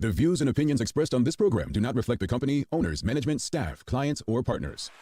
The views and opinions expressed on this program do not reflect the company, owners, management, staff, clients, or partners.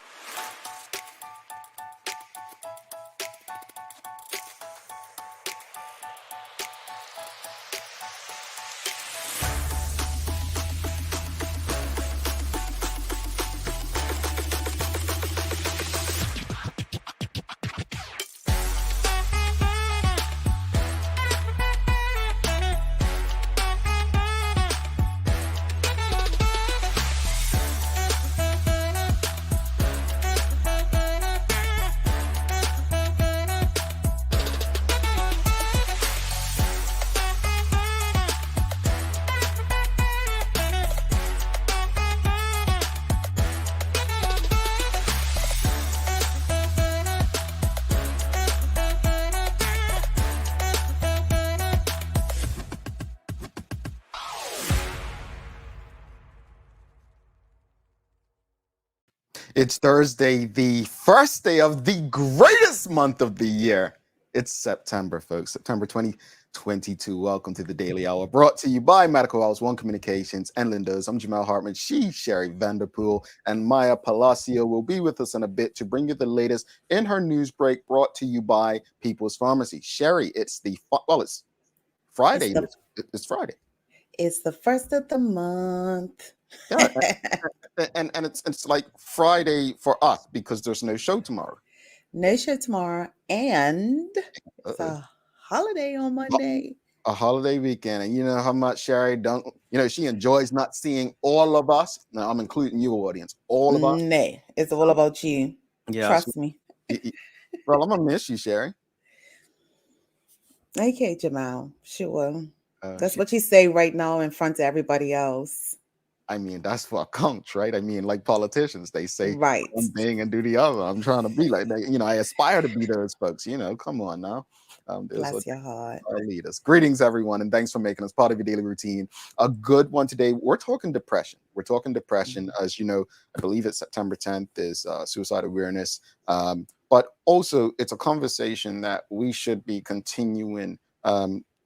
It's Thursday, the first day of the greatest month of the year. It's September, folks. September 2022. Welcome to the Daily Hour, brought to you by Medical House One Communications and Lindos. I'm Jamal Hartman. She, Sherry Vanderpool, and Maya Palacio will be with us in a bit to bring you the latest in her news break, brought to you by People's Pharmacy. Sherry, it's Friday. It's Friday. It's the first of the month. Yeah, and it's like Friday for us because there's no show tomorrow. No show tomorrow, and it's a holiday on Monday. A holiday weekend, and you know how much Sherry she enjoys not seeing all of us. Now I'm including you, audience, all of us. Nay, it's all about you. Yeah, Trust me. Well, I'm gonna miss you, Sherry. Okay, Jamal. Sure. That's what you say right now in front of everybody else. I mean, that's for accounts, right? I mean, like politicians, they say right one thing and do the other. I'm trying to be like that. I aspire to be those folks. Come on now. Bless your heart. Our leaders. Greetings, everyone, and thanks for making us part of your daily routine. A good one today. We're talking depression. As you know, I believe it's September 10th is Suicide Awareness. But also, it's a conversation that we should be continuing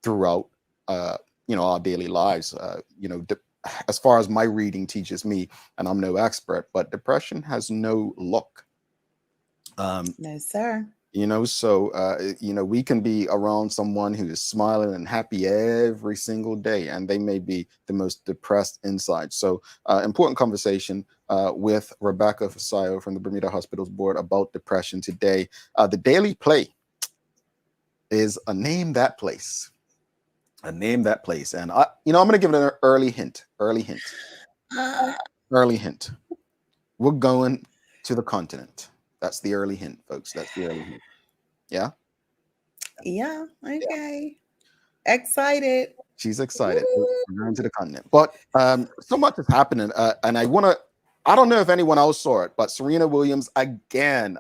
throughout, our daily lives. As far as my reading teaches me, and I'm no expert, but depression has no look. No, sir. So we can be around someone who is smiling and happy every single day, and they may be the most depressed inside. So important conversation with Rebecca Fisayo from the Bermuda Hospital's board about depression today. The daily play is a name that place. And I'm going to give it an early hint. Early hint. We're going to the continent. That's the early hint, folks. That's the early hint. Yeah? Yeah. Okay. Yeah. Excited. She's excited. We're going to the continent. But so much is happening. And I don't know if anyone else saw it, but Serena Williams again.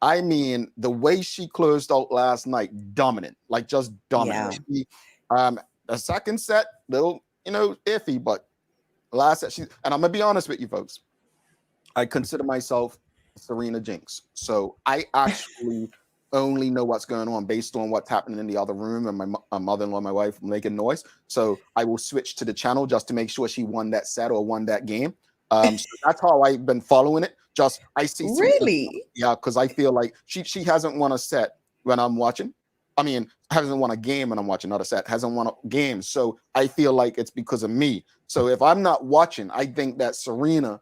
I mean, the way she closed out last night, dominant, like just dominant. Yeah. The second set, little, iffy, but last set, and I'm gonna be honest with you folks, I consider myself Serena Jinx. So I actually only know what's going on based on what's happening in the other room and my mother-in-law, my wife making noise. So I will switch to the channel just to make sure she won that set or won that game. So that's how I've been following it. I see really, yeah, because I feel like she hasn't won a set when I'm watching. I mean, hasn't won a game when I'm watching, not a set. Hasn't won a game, so I feel like it's because of me. So if I'm not watching, I think that Serena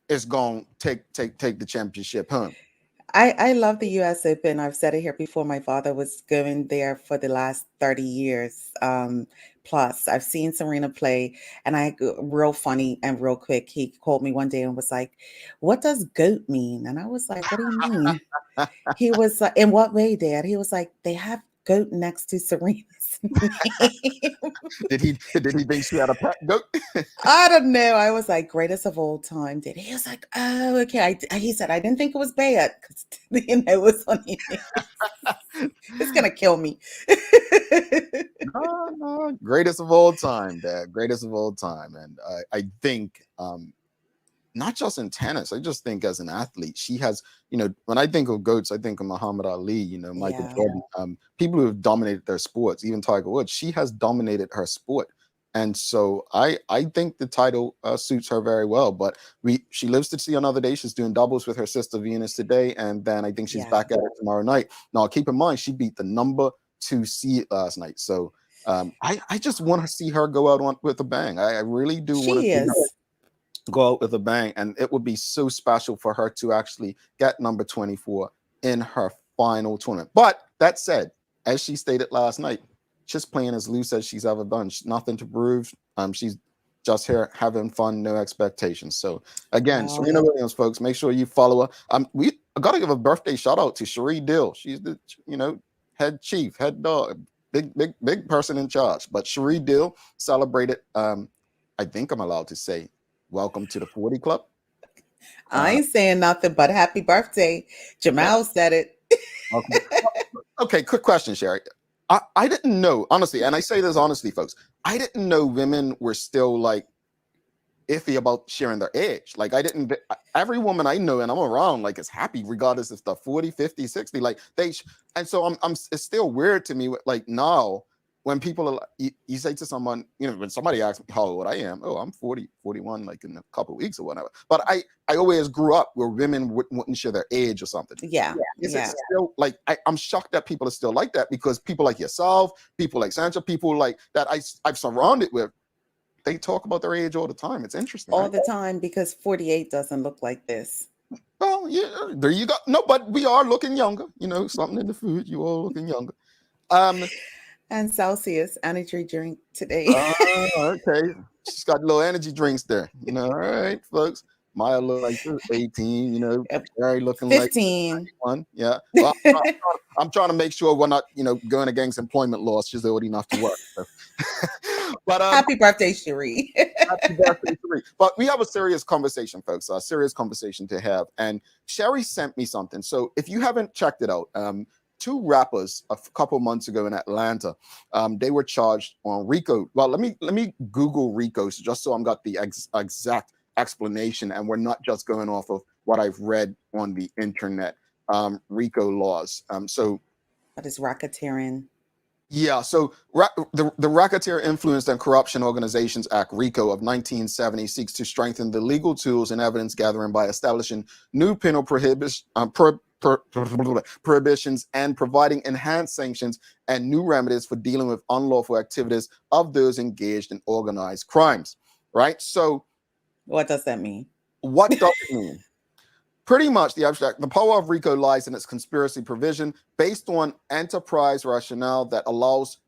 is going to take the championship home. I love the U.S. Open. I've said it here before. My father was going there for the last 30 years. Plus, I've seen Serena play, and real funny and real quick, he called me one day and was like, "What does GOAT mean?" And I was like, "What do you mean?" He was like, "In what way, Dad?" He was like, "They have GOAT next to Serena's name." Did he think she had a pet goat? I don't know. I was like, greatest of all time. He was like, oh, okay. He said, I didn't think it was bad because it was funny. It's gonna kill me. No, greatest of all time, Dad. Greatest of all time, and I think not just in tennis. I just think as an athlete, she has, when I think of GOATs, I think of Muhammad Ali, Michael Jordan, people who have dominated their sports, even Tiger Woods. She has dominated her sport. And so I think the title suits her very well. But she lives to see another day. She's doing doubles with her sister Venus today, and then I think she's back at it tomorrow night. Now, keep in mind, she beat the number 2 seed last night. So I just want to see her go out with a bang. I really do want to see her go out with a bang, and it would be so special for her to actually get number 24 in her final tournament. But that said, as she stated last night, just playing as loose as she's ever done. Nothing to prove. She's just here having fun, no expectations. So again, Serena Williams, folks, make sure you follow her. We gotta give a birthday shout out to Cherie Dill. She's the head chief, head dog, big person in charge. But Cherie Dill celebrated. I think I'm allowed to say, welcome to the 40 Club. I ain't saying nothing but happy birthday. Jamal said it. Okay, quick question, Sherry. I didn't know, honestly, and I say this honestly, folks, I didn't know women were still like iffy about sharing their age. Like every woman I know and I'm around like is happy regardless if they're 40, 50, 60, like and so it's still weird to me like now when people are, you say to someone, when somebody asks me how old I am, oh, I'm 40, 41, like in a couple of weeks or whatever. But I always grew up where women wouldn't share their age or something. Yeah. Is it still like, I'm shocked that people are still like that, because people like yourself, people like Sancha, people like that I've surrounded with, they talk about their age all the time. It's interesting. All the time, because 48 doesn't look like this. Oh, yeah, there you go. No, but we are looking younger. Something in the food, you all looking younger. And Celsius energy drink today. Okay. She's got little energy drinks there. All right, folks. Maya look like 18, Barry looking 15. Like 21. Yeah. Well, I'm trying to make sure we're not, going against employment laws. She's old enough to work. So. But happy birthday, Cherie. Happy birthday, Cherie. But we have a serious conversation, folks. A serious conversation to have. And Sherry sent me something. So if you haven't checked it out, 2 rappers a couple months ago in Atlanta, they were charged on RICO. Well, let me Google RICO just so I'm got the exact explanation, and we're not just going off of what I've read on the internet. RICO laws. So that is racketeering. Yeah, so the Racketeer Influenced and Corruption Organizations Act, RICO, of 1970 seeks to strengthen the legal tools and evidence gathering by establishing new penal prohibitions and providing enhanced sanctions and new remedies for dealing with unlawful activities of those engaged in organized crimes, right? So what does that mean? What does it mean? Pretty much the abstract, the power of RICO lies in its conspiracy provision based on enterprise rationale that allows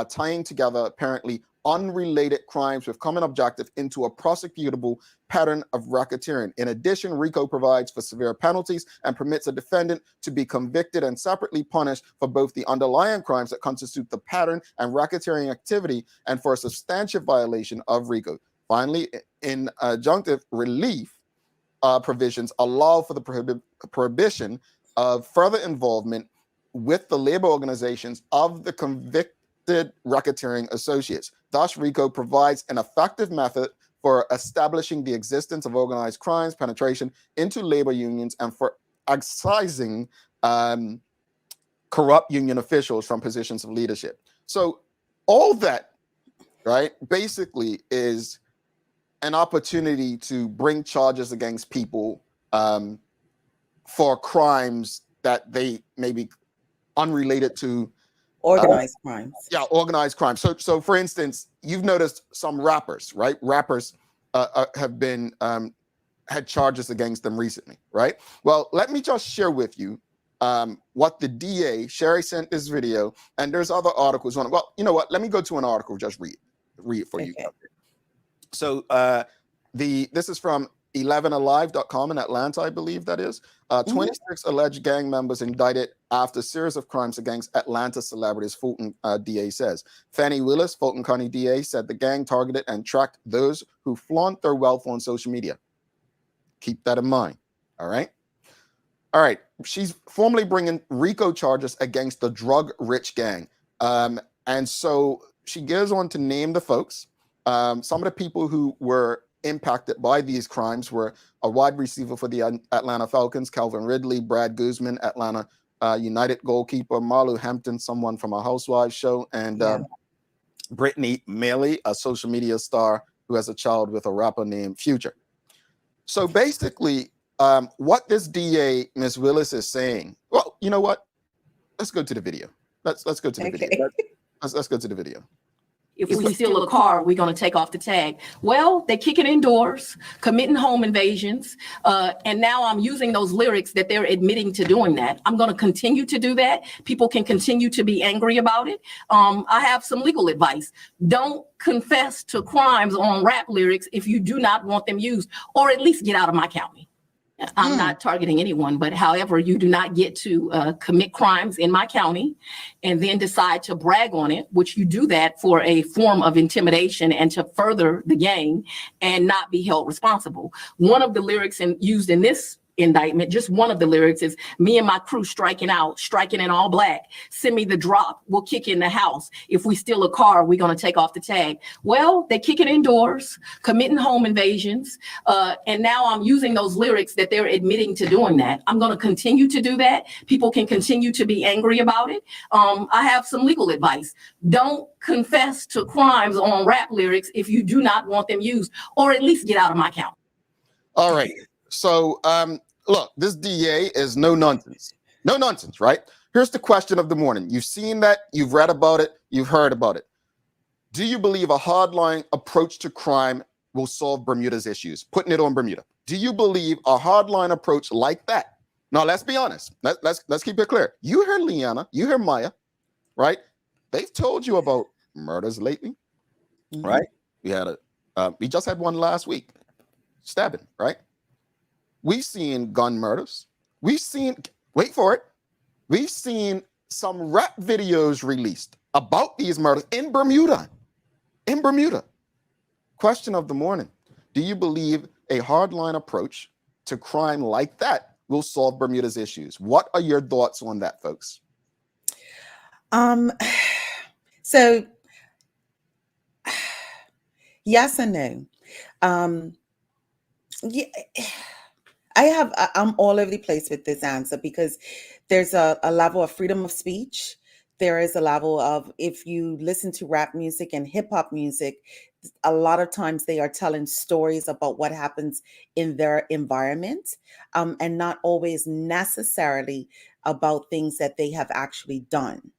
tying together apparently unrelated crimes with common objective into a prosecutable pattern of racketeering. In addition, RICO provides for severe penalties and permits a defendant to be convicted and separately punished for both the underlying crimes that constitute the pattern and racketeering activity and for a substantial violation of RICO. Finally, in adjunctive relief, provisions allow for the prohibition of further involvement with the labor organizations of the convicted racketeering associates. Thus, RICO provides an effective method for establishing the existence of organized crimes, penetration into labor unions, and for excising corrupt union officials from positions of leadership. So all that, right, basically is an opportunity to bring charges against people for crimes that they may be unrelated to organized crimes. Yeah, organized crime. So for instance, you've noticed some rappers, right? Rappers have been had charges against them recently, right? Well, let me just share with you what the DA, Sherry sent this video, and there's other articles on it. Well, you know what? Let me go to an article, just read it for you. So this is from 11alive.com in Atlanta, I believe that is. 26 alleged gang members indicted after series of crimes against Atlanta celebrities, Fulton DA says. Fannie Willis, Fulton County DA, said the gang targeted and tracked those who flaunt their wealth on social media. Keep that in mind, all right? All right, she's formally bringing RICO charges against the drug-rich gang. And so she goes on to name the folks. Some of the people who were impacted by these crimes were a wide receiver for the Atlanta Falcons, Calvin Ridley, Brad Guzman, Atlanta United goalkeeper, Marlo Hampton, someone from a Housewives show, and Brittany Mealy, a social media star who has a child with a rapper named Future. So basically, what this DA, Ms. Willis, is saying, well, you know what? Let's go to the video. Let's go to the video. Okay. Let's go to the video. If we steal a car, we're going to take off the tag. Well, they kick it indoors, committing home invasions. And now I'm using those lyrics that they're admitting to doing that. I'm going to continue to do that. People can continue to be angry about it. I have some legal advice. Don't confess to crimes on rap lyrics if you do not want them used, or at least get out of my county. I'm not targeting anyone, but however, you do not get to commit crimes in my county and then decide to brag on it, which you do that for a form of intimidation and to further the gang and not be held responsible. One of the lyrics used in this indictment, just one of the lyrics, is me and my crew striking in all black. Send me the drop. We'll kick in the house. If we steal a car, we're going to take off the tag. Well, they kick it indoors, committing home invasions. And now I'm using those lyrics that they're admitting to doing that. I'm going to continue to do that. People can continue to be angry about it. I have some legal advice. Don't confess to crimes on rap lyrics if you do not want them used, or at least get out of my county. All right. So, look, this DA is no nonsense. No nonsense, right? Here's the question of the morning. You've seen that, you've read about it, you've heard about it. Do you believe a hardline approach to crime will solve Bermuda's issues? Putting it on Bermuda. Do you believe a hardline approach like that? Now, let's be honest. Let's keep it clear. You hear Leanna, you hear Maya, right? They've told you about murders lately, right? We just had one last week, stabbing, right? We've seen gun murders. We've seen, wait for it, we've seen some rap videos released about these murders in Bermuda. In Bermuda. Question of the morning. Do you believe a hardline approach to crime like that will solve Bermuda's issues? What are your thoughts on that, folks? So yes and no. Yeah, I'm all over the place with this answer because there's a level of freedom of speech. There is a level of, if you listen to rap music and hip hop music, a lot of times they are telling stories about what happens in their environment, and not always necessarily about things that they have actually done.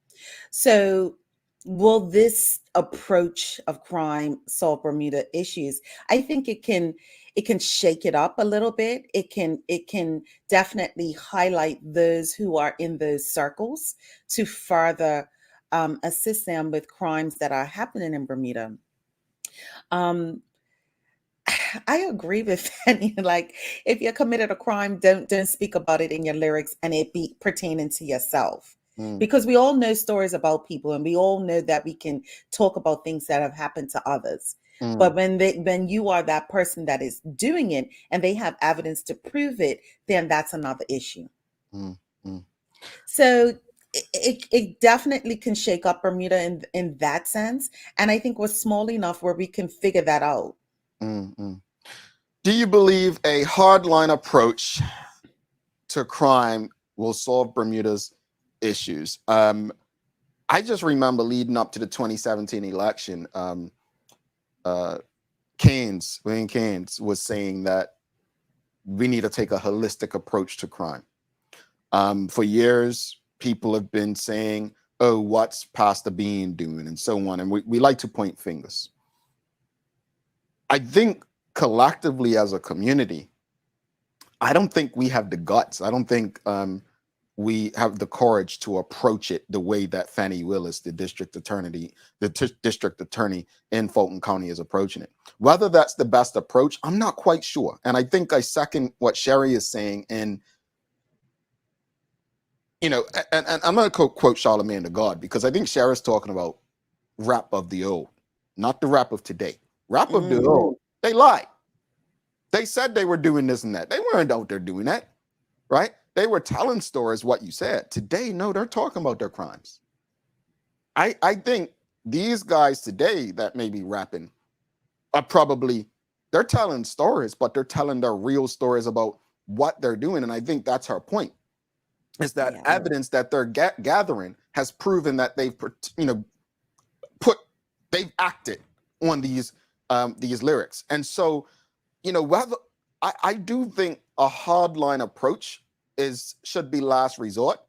So will this approach of crime solve Bermuda issues? I think it can shake it up a little bit. It can definitely highlight those who are in those circles to further assist them with crimes that are happening in Bermuda. I agree with Fanny. Like, if you committed a crime, don't speak about it in your lyrics and it be pertaining to yourself. Because we all know stories about people and we all know that we can talk about things that have happened to others. But when you are that person that is doing it and they have evidence to prove it, then that's another issue. So it definitely can shake up Bermuda in that sense. And I think we're small enough where we can figure that out. Do you believe a hardline approach to crime will solve Bermuda's issues? I just remember leading up to the 2017 election, William Keynes was saying that we need to take a holistic approach to crime. For years, people have been saying, oh, what's Pastor Bean doing, and so on. And we like to point fingers. I think collectively as a community, I don't think we have the guts. I don't think we have the courage to approach it the way that Fannie Willis, the district attorney in Fulton County, is approaching it. Whether that's the best approach, I'm not quite sure. And I think I second what Sherry is saying. And, you know, and I'm going to quote Charlemagne the God, because I think Sherry's talking about rap of the old, not the rap of today. Rap of the old, they lied. They said they were doing this and that. They weren't out there doing that, right? They were telling stories what you said. Today, no, they're talking about their crimes. I think these guys today that may be rapping are probably, they're telling stories, but they're telling their real stories about what they're doing. And I think that's her point, is that evidence that they're gathering has proven that they've, put They've acted on these lyrics. And so, whether I do think a hardline approach should be last resort.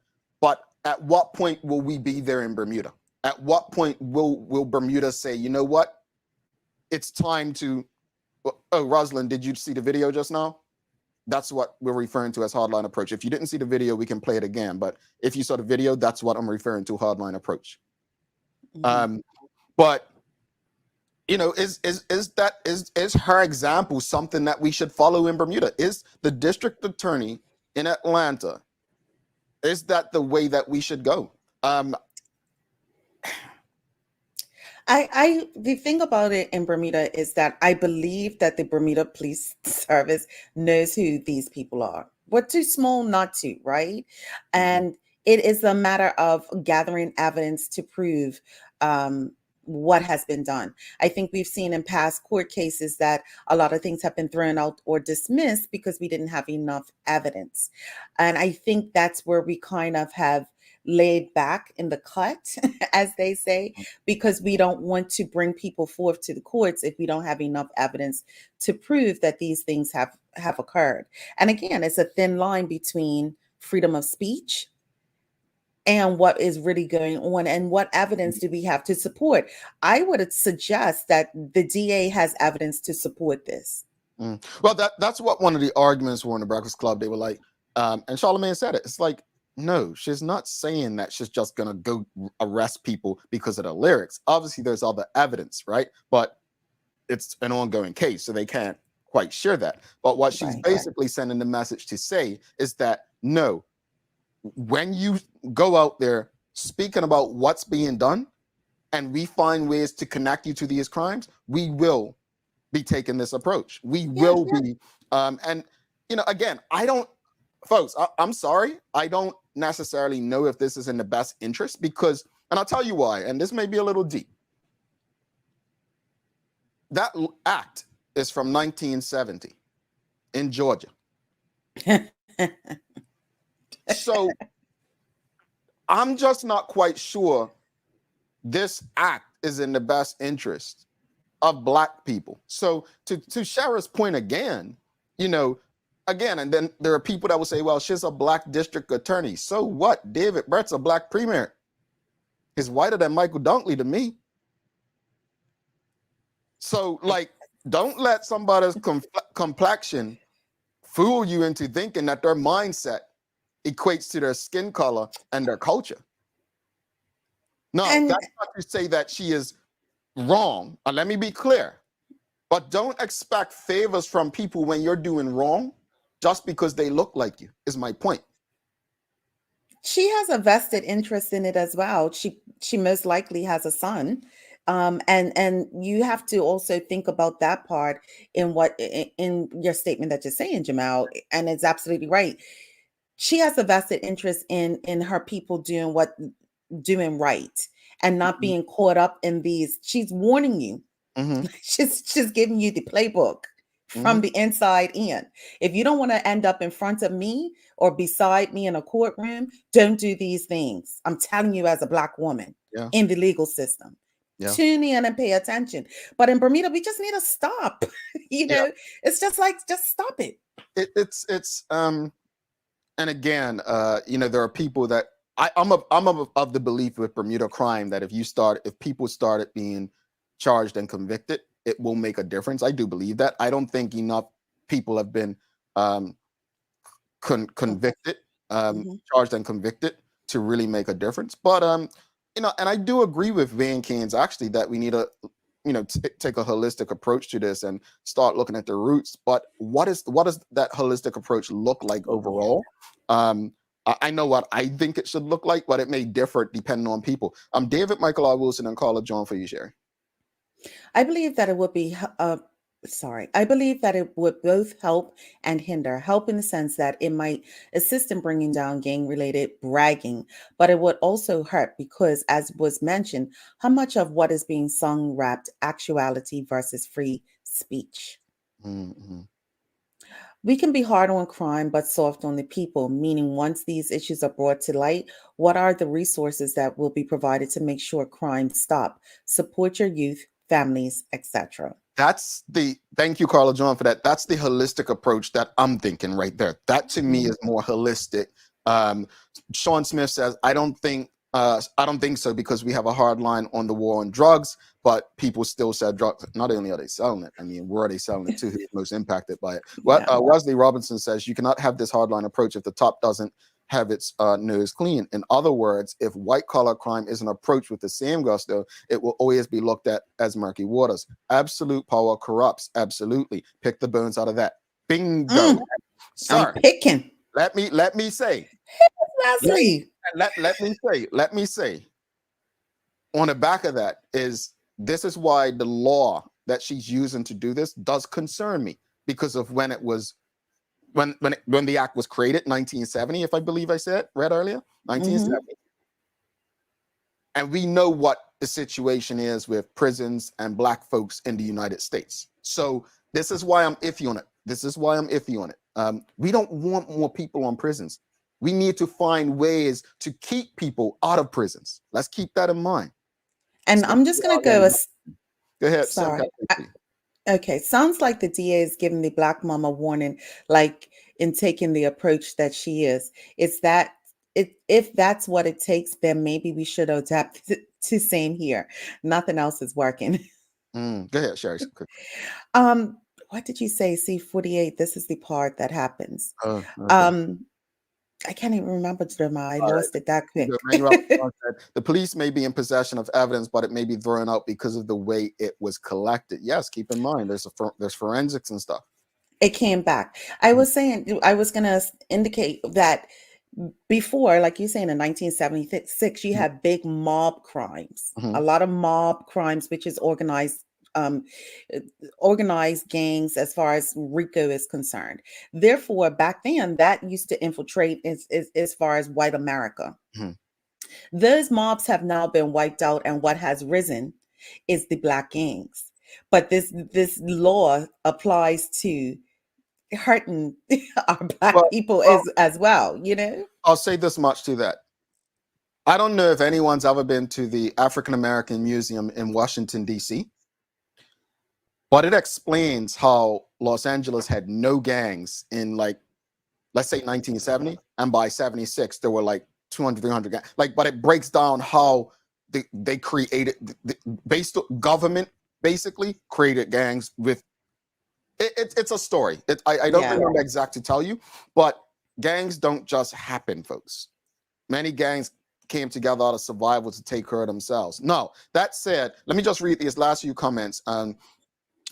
But at what point will we be there in Bermuda? At what point will Bermuda say, you know what? It's time to. Oh, Rosalind, did you see the video just now? That's what we're referring to as hardline approach. If you didn't see the video, we can play it again. But if you saw the video, that's what I'm referring to, hardline approach. Mm-hmm. But is her example something that we should follow in Bermuda? Is the district attorney in Atlanta, is that the way that we should go? The thing about it in Bermuda is that I believe that the Bermuda Police Service knows who these people are. We're too small not to, right? Mm-hmm. And it is a matter of gathering evidence to prove what has been done. I think we've seen in past court cases that a lot of things have been thrown out or dismissed because we didn't have enough evidence. And I think that's where we kind of have laid back in the cut, as they say, because we don't want to bring people forth to the courts if we don't have enough evidence to prove that these things have occurred. And again, it's a thin line between freedom of speech and what is really going on and what evidence do we have to support. I would suggest that the DA has evidence to support this. Well, that's what one of the arguments were in the Breakfast Club. They were like, and Charlamagne said it, it's like, no, she's not saying that she's just going to go arrest people because of the lyrics. Obviously, there's other evidence, right? But it's an ongoing case, so they can't quite share that. But what she's basically sending the message to say is that, no, when you go out there speaking about what's being done and we find ways to connect you to these crimes, we will be taking this approach. We will be. And, again, folks, I'm sorry. I don't necessarily know if this is in the best interest because, and I'll tell you why, and this may be a little deep. That act is from 1970 in Georgia. So I'm just not quite sure this act is in the best interest of Black people. So to Shara's point again, again, and then there are people that will say, well, she's a Black district attorney. So what? David Brett's a Black premier. He's whiter than Michael Dunkley to me. So, don't let somebody's complexion fool you into thinking that their mindset equates to their skin color and their culture. No, that's not to say that she is wrong. Let me be clear. But don't expect favors from people when you're doing wrong just because they look like you, is my point. She has a vested interest in it as well. She most likely has a son. And you have to also think about that part in your statement that you're saying, Jamal, and it's absolutely right. She has a vested interest in her people doing right and not being caught up in these. She's warning you. Mm-hmm. She's giving you the playbook from the inside in. If you don't want to end up in front of me or beside me in a courtroom, don't do these things. I'm telling you as a Black woman in the legal system. Yeah. Tune in and pay attention. But in Bermuda, we just need to stop. It's just just stop it. It's and again, there are people that I'm of the belief with Bermuda crime that if people started being charged and convicted, it will make a difference. I do believe that. I don't think enough people have been convicted, charged and convicted to really make a difference. But and I do agree with Van Keynes actually that we need to, take a holistic approach to this and start looking at the roots. But what does that holistic approach look like overall? I know what I think it should look like, but it may differ depending on people. David Michael R. Wilson and Carla John for you, Sherry. I believe that it would be I believe that it would both help and hinder. Help in the sense that it might assist in bringing down gang-related bragging, but it would also hurt because, as was mentioned, how much of what is being sung rapped actuality versus free speech. Mm-hmm. We can be hard on crime, but soft on the people, meaning once these issues are brought to light, what are the resources that will be provided to make sure crime stop? Support your youth, families, etc. Thank you, Carla John, for that. That's the holistic approach that I'm thinking right there. That to me is more holistic. Sean Smith says, I don't think so, because we have a hard line on the war on drugs, but people still sell drugs. Not only are they selling it, I mean, where are they selling it to? Who's most impacted by it? Well, Wesley Robinson says, you cannot have this hardline approach if the top doesn't have its nose clean. In other words, if white collar crime isn't approached with the same gusto, it will always be looked at as murky waters. Absolute power corrupts. Absolutely. Pick the bones out of that. Bingo. I'm picking. Let me say. Leslie. Let me say. On the back of that this is why the law that she's using to do this does concern me, because of when it was when the act was created, 1970, if I believe I read earlier, 1970. And we know what the situation is with prisons and black folks in the United States. So this is why I'm iffy on it. We don't want more people on prisons. We need to find ways to keep people out of prisons. Let's keep that in mind. And I'm just going to go. Go ahead. Sorry. Okay, sounds like the DA is giving the black mom a warning, like in taking the approach that she is. It's that if that's what it takes, then maybe we should adapt to same here. Nothing else is working. Go ahead, Sherry. What did you say? C-48. This is the part that happens. Okay. I can't even remember, Jeremiah. I lost it that quick. The police may be in possession of evidence, but it may be thrown out because of the way it was collected. Yes, keep in mind, there's forensics and stuff. It came back. I was saying, I was going to indicate that before, like you say, in 1976, you had big mob crimes, a lot of mob crimes, which is organized gangs as far as RICO is concerned. Therefore, back then, that used to infiltrate as far as white America. Those mobs have now been wiped out, and what has risen is the black gangs. But this law applies to hurting our black people as well, you know? I'll say this much to that. I don't know if anyone's ever been to the African American Museum in Washington, D.C., but it explains how Los Angeles had no gangs in, like, let's say 1970, and by 76 there were like 200, 300 gangs. Like, but it breaks down how they created based government basically created gangs with. It's a story. I don't remember exact to tell you, but gangs don't just happen, folks. Many gangs came together out of survival to take care of themselves. No, that said, let me just read these last few comments.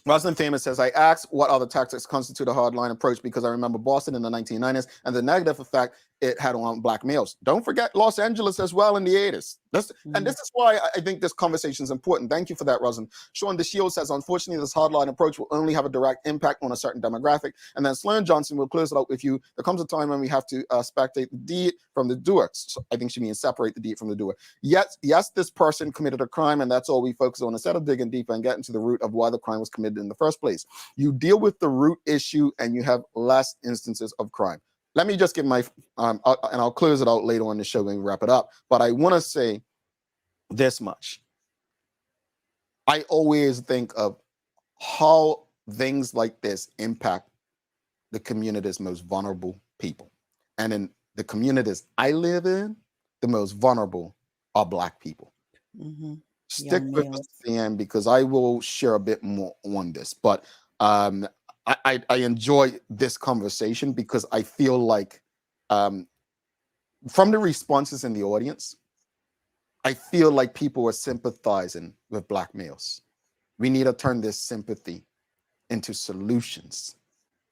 Rosalind Famous says, I asked what other tactics constitute a hardline approach because I remember Boston in the 1990s and the negative effect it had on black males. Don't forget Los Angeles as well in the 80s. And this is why I think this conversation is important. Thank you for that, Rosalind. Sean DeShield says, unfortunately, this hardline approach will only have a direct impact on a certain demographic. And then Sloan Johnson will close it out with you. There comes a time when we have to spectate the deed from the doer. So I think she means separate the deed from the doer. Yes, this person committed a crime, and that's all we focus on instead of digging deeper and getting to the root of why the crime was committed in the first place. You deal with the root issue and you have less instances of crime. Let me just give my, and I'll close it out later on the show when we wrap it up. But I want to say this much. I always think of how things like this impact the community's most vulnerable people. And in the communities I live in, the most vulnerable are black people. Stick with us to the end because I will share a bit more on this. But I enjoy this conversation because I feel like from the responses in the audience, I feel like people are sympathizing with black males. We need to turn this sympathy into solutions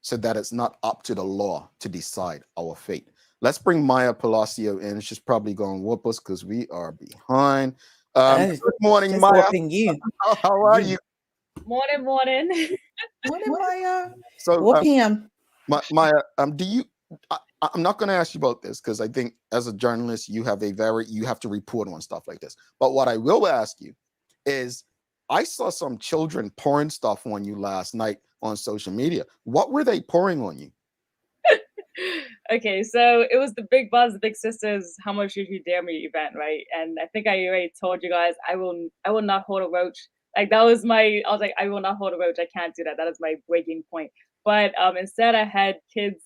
so that it's not up to the law to decide our fate. Let's bring Maya Palacio in. She's probably going to whoop us because we are behind. Good morning, Maya. You. How are you? Morning. Morning, Maya. So, whoop him. Maya, I'm not going to ask you about this because I think as a journalist, you have to report on stuff like this. But what I will ask you is, I saw some children pouring stuff on you last night on social media. What were they pouring on you? Okay, so it was the Big Buzz, Big Sisters, How Much Did You Dare Me event, right? And I think I already told you guys I will not hold a roach. Like that was I was like, I will not hold a roach. I can't do that. That is my breaking point. But instead I had kids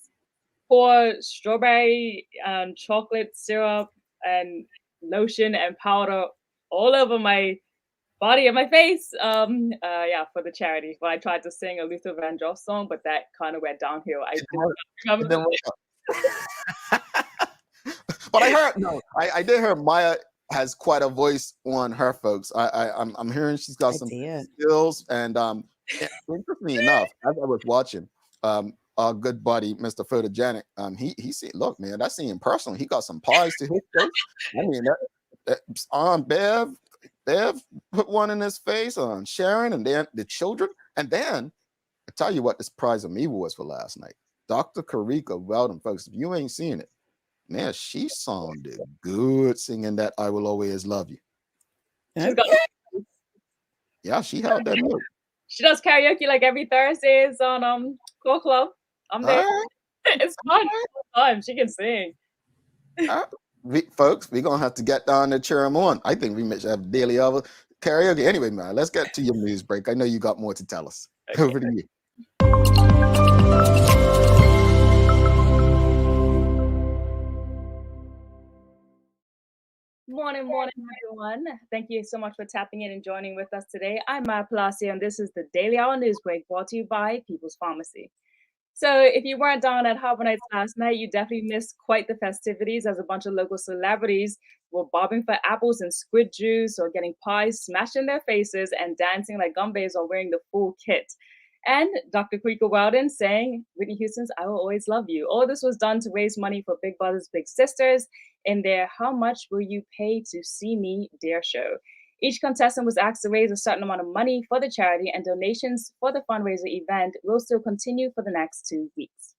pour strawberry and chocolate syrup and lotion and powder all over my body and my face. Yeah, for the charity. But I tried to sing a Luther Vandross song, but that kind of went downhill. I did not It didn't work out. But I heard I did hear Maya has quite a voice on her folks. I'm hearing she's got some skills, and interestingly enough, as I was watching, our good buddy Mr. Photogenic, he said, look, man, that's seeing personal. He got some pies to his face. I mean, Bev put one in his face on Sharon, and then the children, and then I tell you what, this prize of me was for last night. Dr. Karika Weldon, folks, if you ain't seen it, man, she sounded good singing that "I Will Always Love You." Yeah, she held that note. She does karaoke like every Thursdays on Cool Club. I'm there. Right. It's fun. Fun. She can sing. Folks, we're gonna have to get down there, cheer them on. I think we should have daily hour karaoke. Anyway, man, let's get to your news break. I know you got more to tell us. Okay. Over to you. Morning, everyone. Thank you so much for tapping in and joining with us today. I'm Maya Palacio, and this is the Daily Hour News Break brought to you by People's Pharmacy. So if you weren't down at Harbor Nights last night, you definitely missed quite the festivities as a bunch of local celebrities were bobbing for apples and squid juice or getting pies smashed in their faces and dancing like gumbays or wearing the full kit. And Dr. Karika Weldon sang Whitney Houston's I Will Always Love You. All this was done to raise money for Big Brothers Big Sisters in their How Much Will You Pay to See Me Dare show. Each contestant was asked to raise a certain amount of money for the charity, and donations for the fundraiser event will still continue for the next 2 weeks.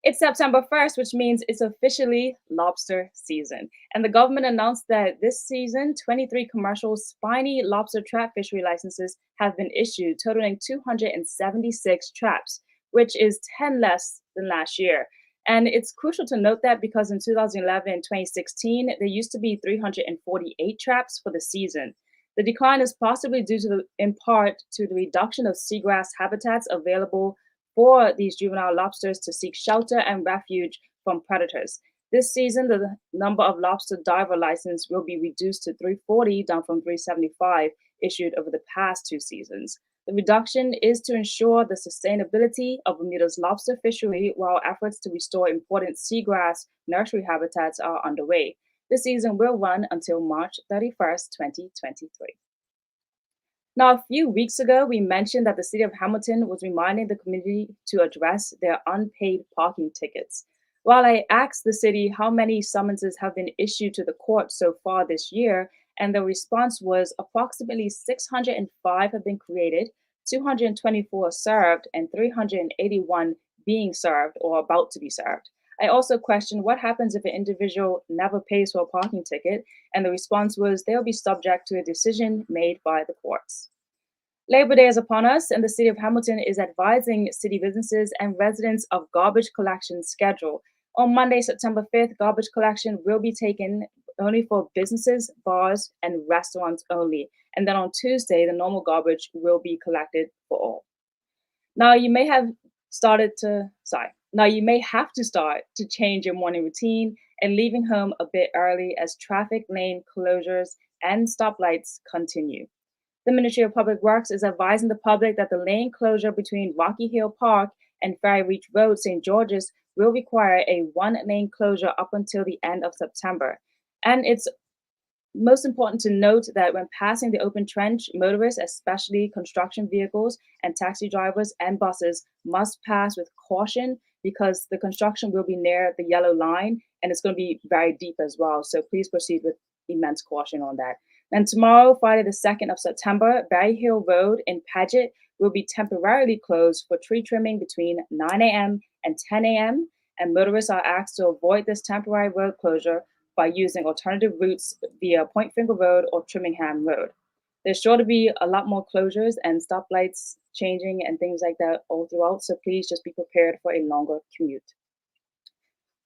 It's September 1st, which means it's officially lobster season. And the government announced that this season, 23 commercial spiny lobster trap fishery licenses have been issued, totaling 276 traps, which is 10 less than last year. And it's crucial to note that because in 2011 and 2016, there used to be 348 traps for the season. The decline is possibly due to in part to the reduction of seagrass habitats available for these juvenile lobsters to seek shelter and refuge from predators. This season, the number of lobster diver licenses will be reduced to 340, down from 375 issued over the past 2 seasons. The reduction is to ensure the sustainability of Bermuda's lobster fishery while efforts to restore important seagrass nursery habitats are underway. This season will run until March 31st, 2023. Now, a few weeks ago, we mentioned that the city of Hamilton was reminding the community to address their unpaid parking tickets. While I asked the city how many summonses have been issued to the court so far this year, and the response was approximately 605 have been created, 224 served, and 381 being served or about to be served. I also questioned what happens if an individual never pays for a parking ticket, and the response was they'll be subject to a decision made by the courts. Labor Day is upon us, and the city of Hamilton is advising city businesses and residents of garbage collection schedule. On Monday, September 5th, garbage collection will be taken only for businesses, bars, and restaurants only. And then on Tuesday, the normal garbage will be collected for all. Now you may have to start to change your morning routine and leaving home a bit early as traffic lane closures and stoplights continue. The Ministry of Public Works is advising the public that the lane closure between Rocky Hill Park and Ferry Reach Road, St. George's, will require a 1-lane closure up until the end of September. And it's most important to note that when passing the open trench, motorists, especially construction vehicles and taxi drivers and buses, must pass with caution because the construction will be near the yellow line and it's going to be very deep as well. So please proceed with immense caution on that. And tomorrow, Friday the 2nd of September, Berry Hill Road in Paget will be temporarily closed for tree trimming between 9 a.m. and 10 a.m. And motorists are asked to avoid this temporary road closure by using alternative routes via Point Finger Road or Trimmingham Road. There's sure to be a lot more closures and stoplights changing and things like that all throughout, so please just be prepared for a longer commute.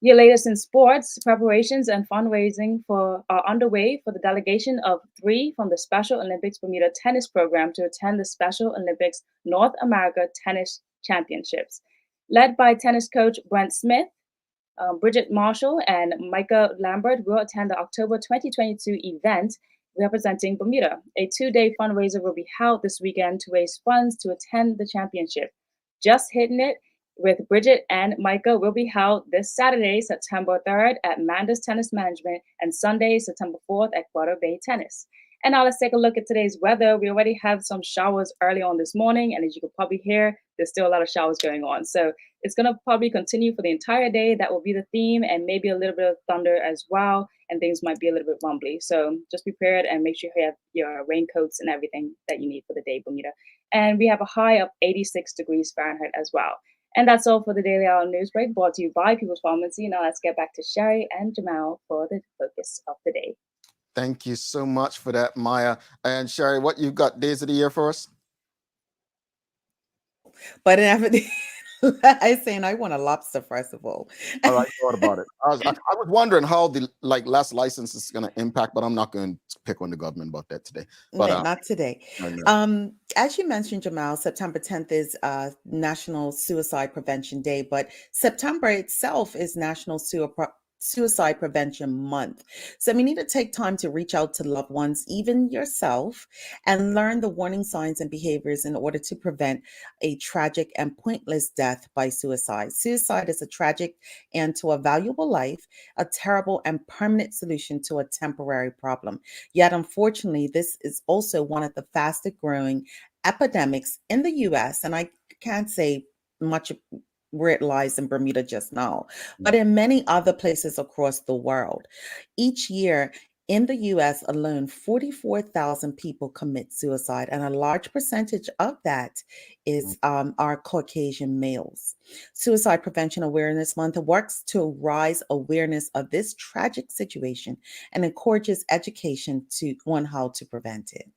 Your latest in sports, preparations and fundraising are underway for the delegation of 3 from the Special Olympics Bermuda tennis program to attend the Special Olympics North America Tennis Championships. Led by tennis coach Brent Smith, Bridget Marshall, and Micah Lambert will attend the October 2022 event representing Bermuda. A 2-day fundraiser will be held this weekend to raise funds to attend the championship. Just Hitting It with Bridget and Micah will be held this Saturday, September 3rd at Manda's Tennis Management and Sunday, September 4th at Quarter Bay Tennis. And now let's take a look at today's weather. We already have some showers early on this morning, and as you can probably hear, there's still a lot of showers going on. So it's going to probably continue for the entire day. That will be the theme, and maybe a little bit of thunder as well, and things might be a little bit rumbly. So just be prepared and make sure you have your raincoats and everything that you need for the day, Bermuda. And we have a high of 86 degrees Fahrenheit as well. And that's all for the Daily Hour News Break, brought to you by People's Pharmacy. Now let's get back to Sherry and Jamal for the focus of the day. Thank you so much for that, Maya. And Sherry, what you got days of the year for us? But I saying I want a lobster festival. Oh, I thought about it. I was wondering how the less license is going to impact, but I'm not going to pick on the government about that today. But No, not today. As you mentioned, Jamal, September 10th is National Suicide Prevention Day, but September itself is National Suicide Prevention Month. So we need to take time to reach out to loved ones, even yourself, and learn the warning signs and behaviors in order to prevent a tragic and pointless death by suicide. Suicide is a tragic end to a valuable life, a terrible and permanent solution to a temporary problem. Yet, unfortunately, this is also one of the fastest growing epidemics in the U.S., and I can't say much where it lies in Bermuda just now, but in many other places across the world. Each year in the US alone, 44,000 people commit suicide, and a large percentage of that is our Caucasian males. Suicide Prevention Awareness Month works to raise awareness of this tragic situation and encourages education on how to prevent it.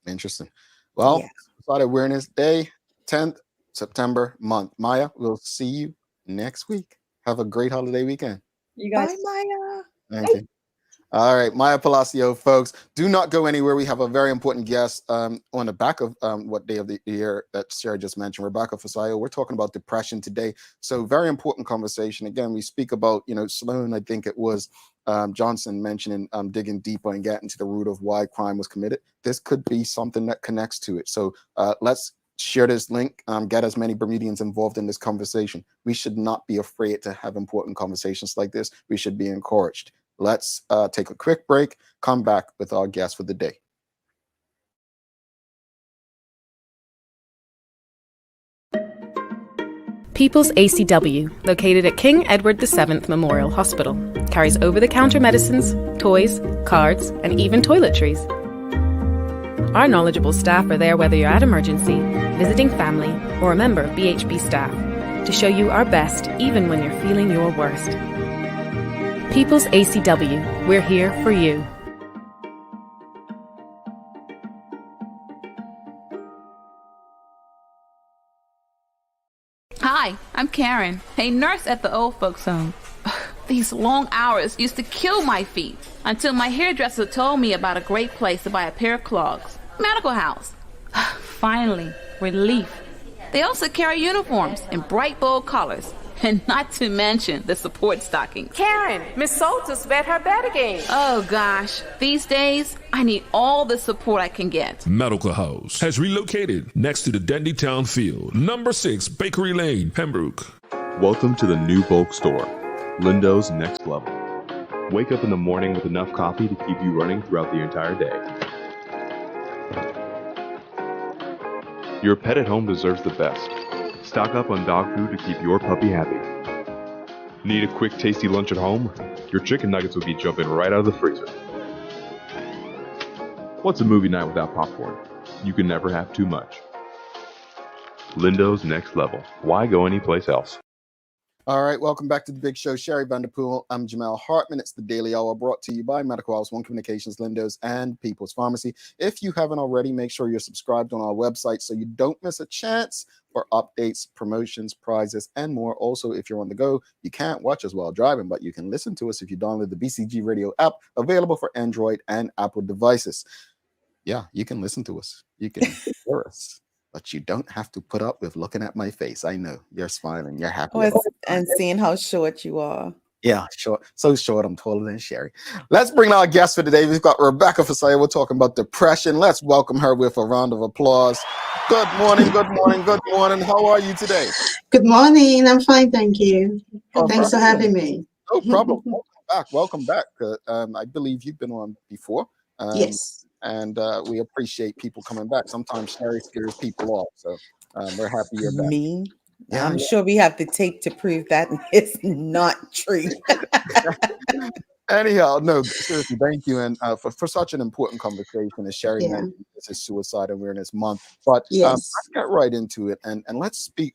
Interesting. Well, Yeah. Suicide Awareness Day, 10th September month. Maya, we'll see you next week. Have a great holiday weekend. You guys. Bye, Maya. Thank you. All right, Maya Palacio, folks. Do not go anywhere. We have a very important guest on the back of what day of the year that Sarah just mentioned, Rebecca Fisayo. We're talking about depression today. So very important conversation. Again, we speak about, Sloan, I think it was Johnson mentioning digging deeper and getting to the root of why crime was committed. This could be something that connects to it. So let's share this link, get as many Bermudians involved in this conversation. We should not be afraid to have important conversations like this. We should be encouraged. Let's take a quick break, come back with our guest for the day. People's ACW, located at King Edward VII Memorial Hospital, carries over-the-counter medicines, toys, cards, and even toiletries. Our knowledgeable staff are there whether you're at emergency, visiting family, or a member of BHB staff, to show you our best even when you're feeling your worst. People's ACW, we're here for you. Hi, I'm Karen, a nurse at the old folks home. These long hours used to kill my feet until my hairdresser told me about a great place to buy a pair of clogs. Medical House. Finally, relief. They also carry uniforms in bright, bold colors, and not to mention the support stockings. Karen, Miss Salter's bet her bet again. Oh gosh, these days, I need all the support I can get. Medical House has relocated next to the Dendy Town Field, number 6 Bakery Lane, Pembroke. Welcome to the new bulk store, Lindo's Next Level. Wake up in the morning with enough coffee to keep you running throughout the entire day. Your pet at home deserves the best. Stock up on dog food to keep your puppy happy. Need a quick, tasty lunch at home? Your chicken nuggets will be jumping right out of the freezer. What's a movie night without popcorn? You can never have too much. Lindo's Next Level. Why go anyplace else? All right, welcome back to the big show. Sherry Vanderpool. I'm Jamel Hartman. It's the Daily Hour brought to you by Medical House, One Communications, Lindos, and People's Pharmacy. If you haven't already, make sure you're subscribed on our website so you don't miss a chance for updates, promotions, prizes, and more. Also, if you're on the go, you can't watch us while driving, but you can listen to us if you download the BCG Radio app, available for Android and Apple devices. Yeah, you can listen to us. You can hear us. But you don't have to put up with looking at my face. I know you're smiling. You're happy. And seeing how short you are. Yeah, short. So short. I'm taller than Sherry. Let's bring our guest for today. We've got Rebecca Fisayo. We're talking about depression. Let's welcome her with a round of applause. Good morning. Good morning. Good morning. How are you today? Good morning. I'm fine, thank you. Thanks for having me. No problem. Welcome back. Welcome back. I believe you've been on before. Yes. And we appreciate people coming back. Sometimes Sherry scares people off, so we're happy you're back. Me? Yeah, I'm sure we have the tape to prove that it's not true. Anyhow, no, seriously, thank you. And for such an important conversation, as Sherry mentioned, this is Suicide Awareness Month. But let's get right into it and let's speak,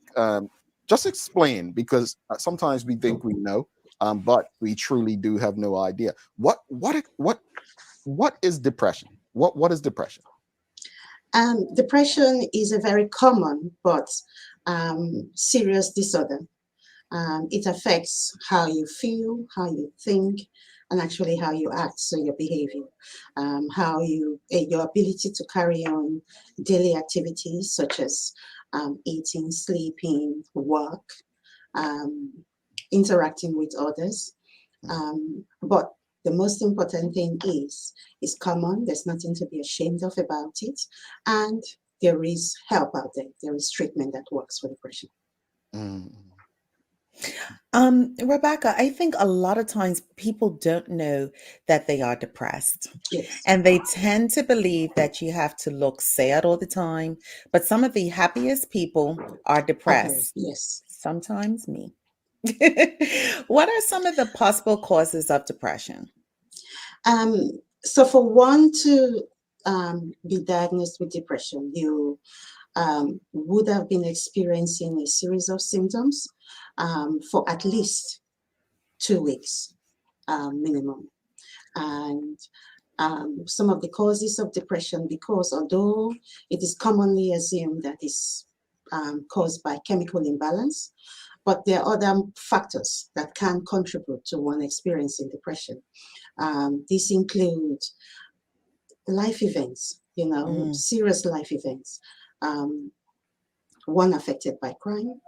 just explain, because sometimes we think we know, but we truly do have no idea. What is depression? What is depression? Depression is a very common but serious disorder. It affects how you feel, how you think, and actually how you act, so your behavior, your ability to carry on daily activities such as eating, sleeping, work, interacting with others. But the most important thing is common. There's nothing to be ashamed of about it. And there is help out there. There is treatment that works for depression. Rebecca, I think a lot of times people don't know that they are depressed. Yes. And they tend to believe that you have to look sad all the time. But some of the happiest people are depressed. Okay. Yes. Sometimes me. What are some of the possible causes of depression? So for one to be diagnosed with depression, you would have been experiencing a series of symptoms for at least 2 weeks minimum. And some of the causes of depression, because although it is commonly assumed that it's caused by chemical imbalance, but there are other factors that can contribute to one experiencing depression. These include life events, serious life events. One affected by crime,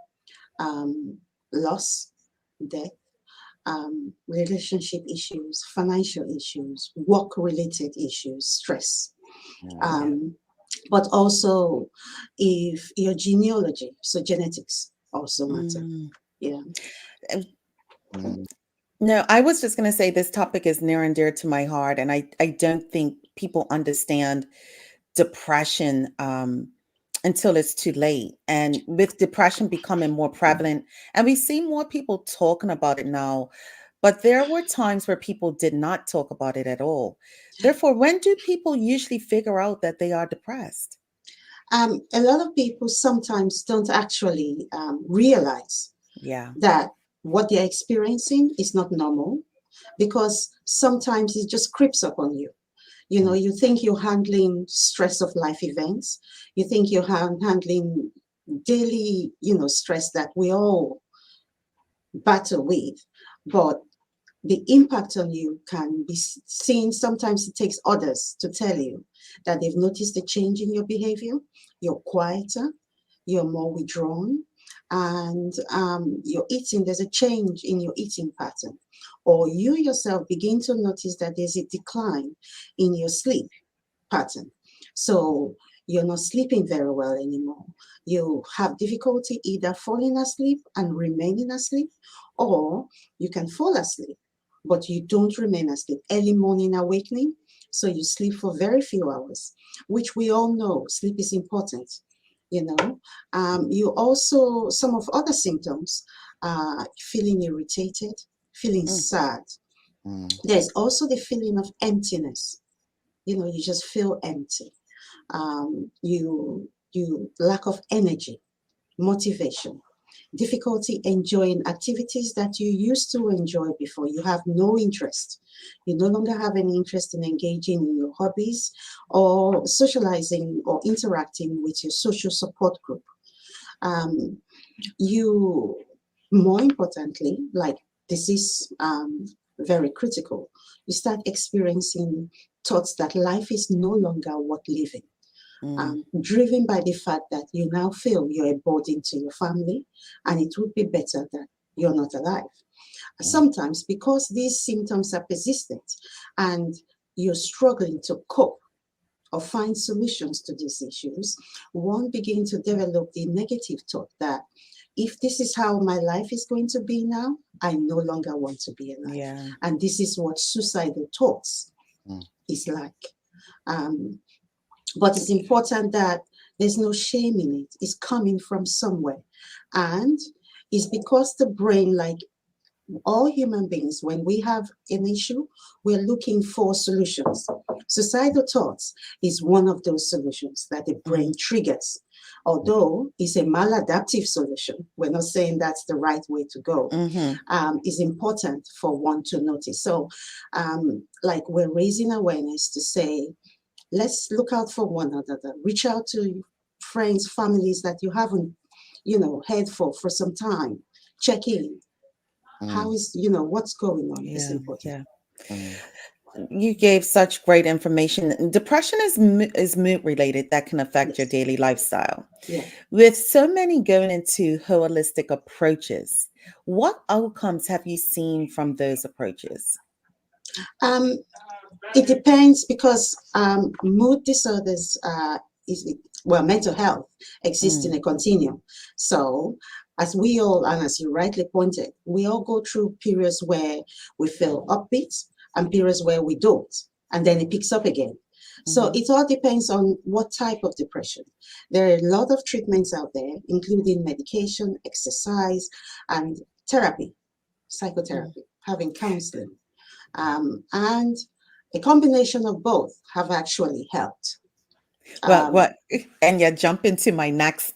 loss, death, relationship issues, financial issues, work-related issues, stress. But also if your genealogy, so genetics also matter. No, I was just going to say this topic is near and dear to my heart, and I don't think people understand depression until it's too late. And with depression becoming more prevalent, and we see more people talking about it now, but there were times where people did not talk about it at all. Therefore, when do people usually figure out that they are depressed? A lot of people sometimes don't actually realize that what they're experiencing is not normal, because sometimes it just creeps up on you. You think you're handling stress of life events. You think you're handling daily, stress that we all battle with. But the impact on you can be seen. Sometimes it takes others to tell you that they've noticed a change in your behavior. You're quieter, you're more withdrawn, and you're eating, there's a change in your eating pattern. Or you yourself begin to notice that there's a decline in your sleep pattern. So you're not sleeping very well anymore. You have difficulty either falling asleep and remaining asleep, or you can fall asleep, but you don't remain asleep. Early morning awakening, so you sleep for very few hours, which we all know sleep is important. You also, some of other symptoms, feeling irritated, feeling sad. There's also the feeling of emptiness. You just feel empty. You lack of energy, motivation. difficulty enjoying activities that you used to enjoy before. You have no interest. You no longer have any interest in engaging in your hobbies or socializing or interacting with your social support group. You, more importantly, like this is very critical, you start experiencing thoughts that life is no longer worth living. Driven by the fact that you now feel you're a burden to your family and it would be better that you're not alive. Sometimes because these symptoms are persistent and you're struggling to cope or find solutions to these issues, one begins to develop the negative thought that if this is how my life is going to be now, I no longer want to be alive. Yeah. And this is what suicidal thoughts is like. But it's important that there's no shame in it. It's coming from somewhere. And it's because the brain, like all human beings, when we have an issue, we're looking for solutions. Suicidal thoughts is one of those solutions that the brain triggers. Although it's a maladaptive solution, we're not saying that's the right way to go. It's important for one to notice. So like we're raising awareness to say, let's look out for one another. Reach out to friends, families that you haven't, heard for some time. Check in. How is, what's going on is important. You gave such great information. Depression is mood related that can affect your daily lifestyle. With so many going into holistic approaches, what outcomes have you seen from those approaches? It depends because mood disorders mental health exists in a continuum. So as we all, and as you rightly pointed, we all go through periods where we feel upbeat and periods where we don't, and then it picks up again. So it all depends on what type of depression. There are a lot of treatments out there, including medication, exercise, and therapy, psychotherapy, having counseling. And a combination of both have actually helped. Well, and you jump into my next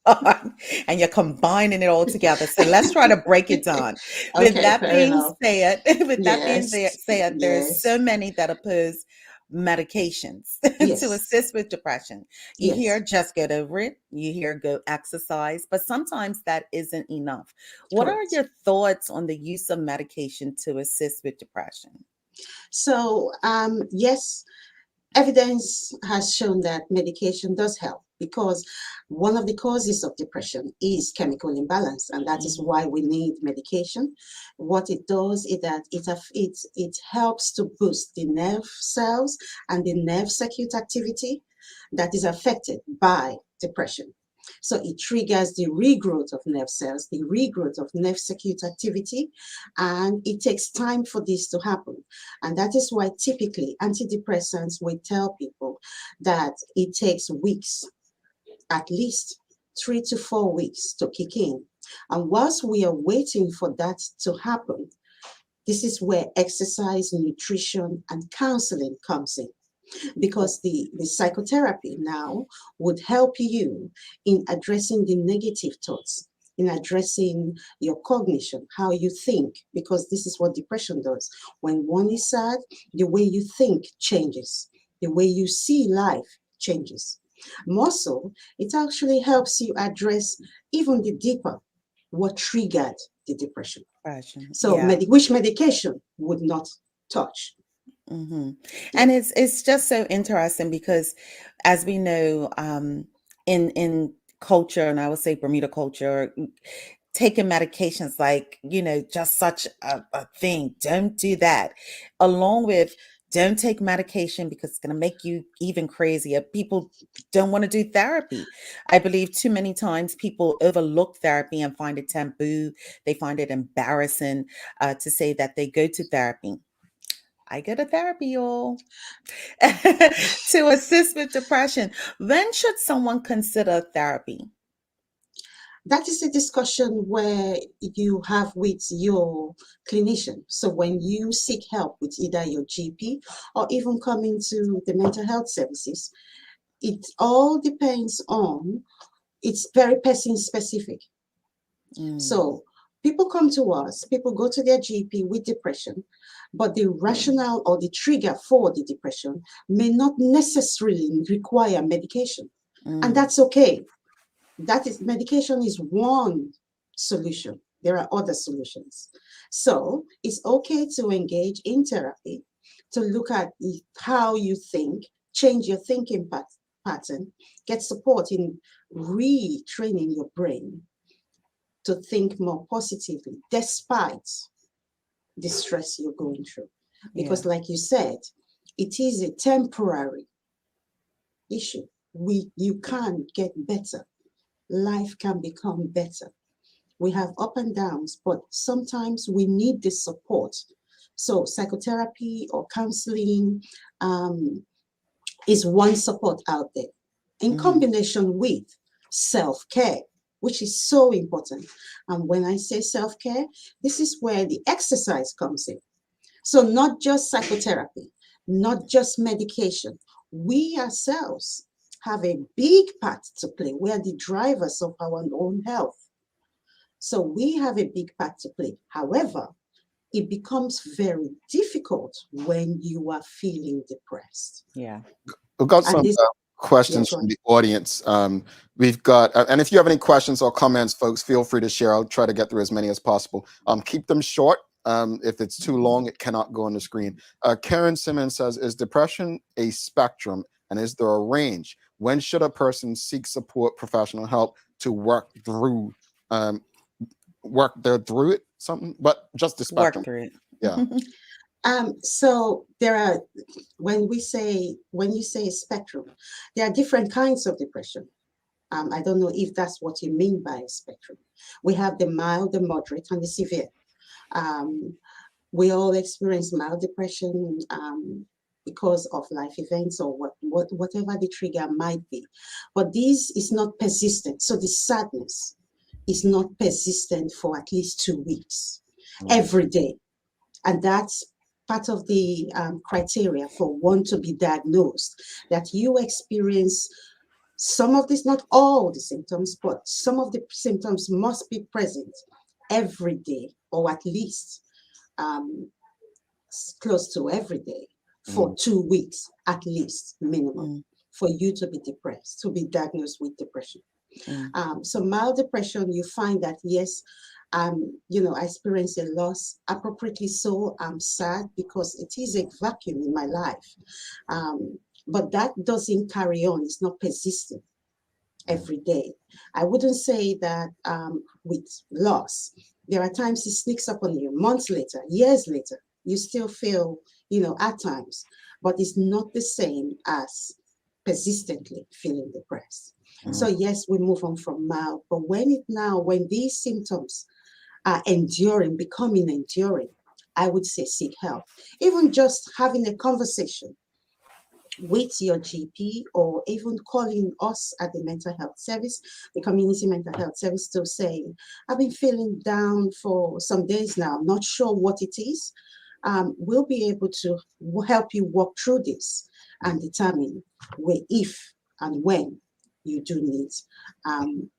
part, and you're combining it all together. So let's try to break it down. With that being said, there's so many that oppose medications to assist with depression. You hear just get over it. You hear go exercise, but sometimes that isn't enough. What are your thoughts on the use of medication to assist with depression? So, yes, evidence has shown that medication does help because one of the causes of depression is chemical imbalance, and that is why we need medication. What it does is that it helps to boost the nerve cells and the nerve circuit activity that is affected by depression. So it triggers the regrowth of nerve cells, the regrowth of nerve circuit activity, and it takes time for this to happen. And that is why typically antidepressants will tell people that it takes weeks, at least 3 to 4 weeks to kick in. And whilst we are waiting for that to happen, this is where exercise, nutrition, and counseling comes in. Because the psychotherapy now would help you in addressing the negative thoughts, in addressing your cognition, how you think, because this is what depression does. When one is sad, the way you think changes, the way you see life changes. More so, it actually helps you address even the deeper, what triggered the depression. So which medication would not touch. And it's just so interesting because, as we know, in culture, and I would say Bermuda culture, taking medications like just such a thing. Don't do that. Along with don't take medication because it's going to make you even crazier. People don't want to do therapy. I believe too many times people overlook therapy and find it taboo. They find it embarrassing to say that they go to therapy. I go to therapy, y'all, to assist with depression. When should someone consider therapy? That is a discussion where you have with your clinician. So when you seek help with either your GP or even coming to the mental health services, it all depends on, it's very person specific. So people come to us, people go to their GP with depression, but the rationale or the trigger for the depression may not necessarily require medication. And that's okay. Medication is one solution. There are other solutions. So it's okay to engage in therapy, to look at how you think, change your thinking pattern, get support in retraining your brain to think more positively, despite the stress you're going through. Because like you said, it is a temporary issue. You can get better. Life can become better. We have up and downs, but sometimes we need the support. So psychotherapy or counseling is one support out there in combination with self-care, which is so important. And when I say self-care, this is where the exercise comes in. So not just psychotherapy, not just medication. We ourselves have a big part to play. We are the drivers of our own health. So we have a big part to play. However, it becomes very difficult when you are feeling depressed. Yeah. We've got some questions from the audience. We've got, and if you have any questions or comments, folks, feel free to share. I'll try to get through as many as possible. Keep them short. If it's too long, it cannot go on the screen. Karen Simmons says, is depression a spectrum and is there a range? When should a person seek support, professional help to work through it? Something, but just the spectrum. Work through it. Yeah. So there are, when you say spectrum, there are different kinds of depression. I don't know if that's what you mean by a spectrum. We have the mild, the moderate, and the severe. We all experience mild depression because of life events or whatever the trigger might be. But this is not persistent. So the sadness is not persistent for at least 2 weeks, every day. And that's part of the criteria for one to be diagnosed, that you experience some of this, not all the symptoms, but some of the symptoms must be present every day, or at least close to every day for 2 weeks, at least minimum, for you to be depressed, to be diagnosed with depression. So mild depression, you find that, yes, I experience a loss, appropriately so. I'm sad because it is a vacuum in my life. But that doesn't carry on. It's not persistent every day. I wouldn't say that with loss. There are times it sneaks up on you, months later, years later, you still feel, at times, but it's not the same as persistently feeling depressed. So yes, we move on from mild, but when these symptoms are becoming enduring, I would say seek help. Even just having a conversation with your GP, or even calling us at the mental health service, the community mental health service, to say, I've been feeling down for some days now, I'm not sure what it is. We'll be able to help you walk through this and determine if and when you do need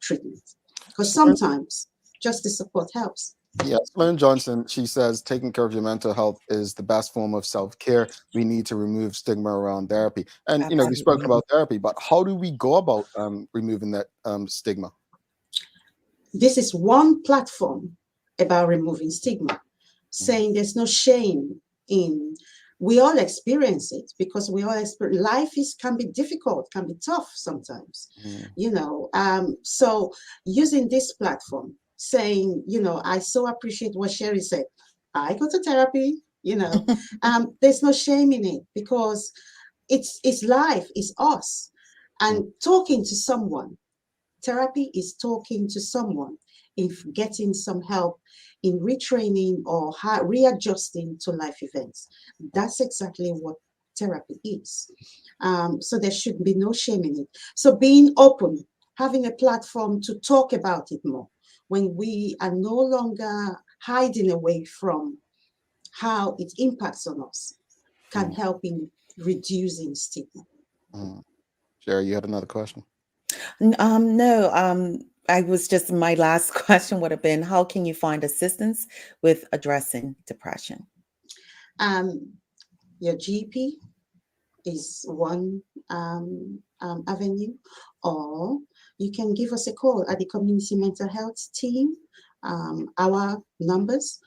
treatment. Because sometimes just the support helps. Yes, Lynn Johnson, she says taking care of your mental health is the best form of self-care. We need to remove stigma around therapy. And, we spoke about therapy, but how do we go about removing that stigma? This is one platform about removing stigma, saying there's no shame in, we all experience it, because we all experience, life can be difficult, can be tough sometimes, so using this platform, saying, I so appreciate what Sherry said. I go to therapy, there's no shame in it, because it's life, it's us. And talking to someone, therapy is talking to someone, if getting some help in retraining or readjusting to life events. That's exactly what therapy is. So there should be no shame in it. So being open, having a platform to talk about it more, when we are no longer hiding away from how it impacts on us, can help in reducing stigma. Sherry, you had another question? No, My last question would have been, how can you find assistance with addressing depression? Your GP is one avenue, or you can give us a call at the community mental health team. Our numbers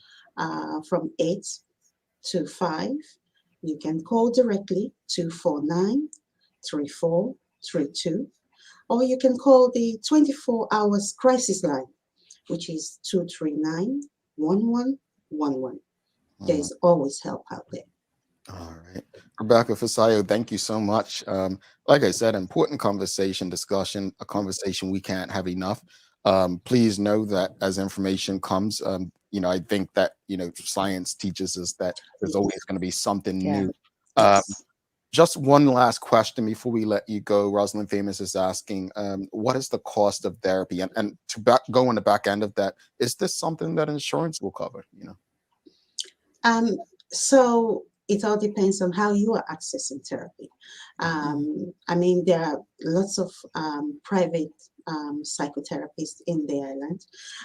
from 8 to 5. You can call directly 249-3432, or you can call the 24 hours crisis line, which is 239-1111. There's always help out there. All right. Rebecca Fisayo, thank you so much. Like I said, important discussion, a conversation we can't have enough. Please know that as information comes, I think that, science teaches us that there's always going to be something new. Just one last question before we let you go. Rosalind Famous is asking, what is the cost of therapy? And to go on the back end of that, is this something that insurance will cover? So it all depends on how you are accessing therapy. There are lots of private psychotherapists in the island,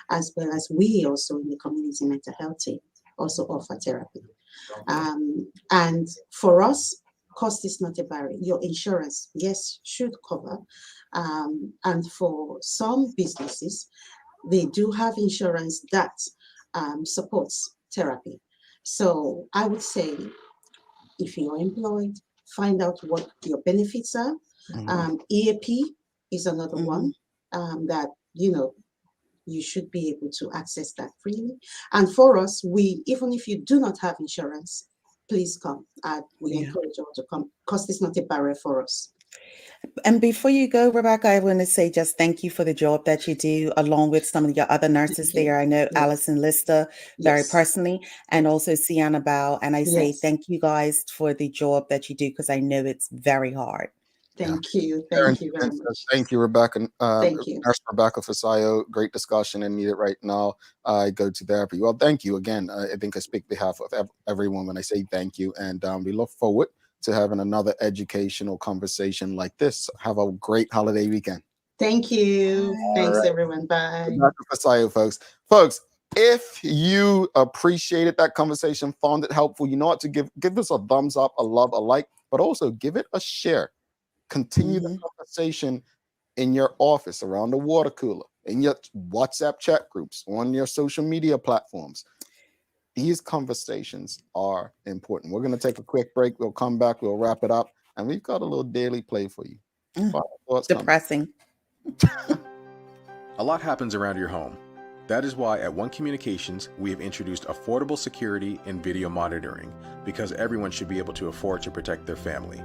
as well as we also in the community mental health team also offer therapy. And for us, cost is not a barrier. Your insurance, yes, should cover. And for some businesses, they do have insurance that supports therapy. So I would say, if you're employed, find out what your benefits are. EAP is another one that, you should be able to access that freely. And for us, even if you do not have insurance, please come. We encourage you to come. Cost is not a barrier for us. And before you go, Rebecca, I want to say just thank you for the job that you do, along with some of your other nurses there. I know Alison Lister very personally, and also Sienna Bao. And I say thank you guys for the job that you do, because I know it's very hard. Thank you. Thank you very much. Thank you, Rebecca. Thank you. Nurse Rebecca Fisayo, great discussion and needed right now. I go to therapy. Well, thank you again. I think I speak on behalf of everyone when I say thank you. And we look forward to having another educational conversation like this. Have a great holiday weekend. Thank you. Thanks, everyone. Bye. Rebecca Fisayo, folks. Folks, if you appreciated that conversation, found it helpful, you know what to give us a thumbs up, a love, a like, but also give it a share. Continue the conversation in your office, around the water cooler, in your WhatsApp chat groups, on your social media platforms. These conversations are important. We're going to take a quick break. We'll come back. We'll wrap it up. And we've got a little daily play for you. Depressing. A lot happens around your home. That is why at One Communications, we have introduced affordable security and video monitoring, because everyone should be able to afford to protect their family.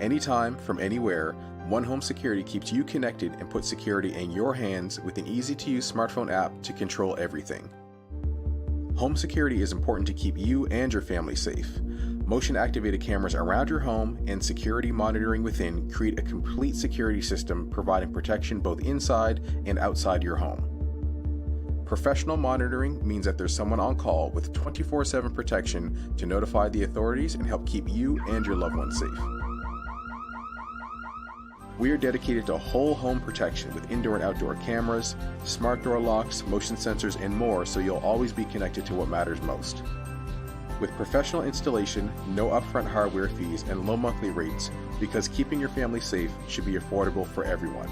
Anytime, from anywhere, One Home Security keeps you connected and puts security in your hands with an easy-to-use smartphone app to control everything. Home security is important to keep you and your family safe. Motion-activated cameras around your home and security monitoring within create a complete security system providing protection both inside and outside your home. Professional monitoring means that there's someone on call with 24/7 protection to notify the authorities and help keep you and your loved ones safe. We are dedicated to whole home protection with indoor and outdoor cameras, smart door locks, motion sensors, and more, so you'll always be connected to what matters most. With professional installation, no upfront hardware fees, and low monthly rates, because keeping your family safe should be affordable for everyone.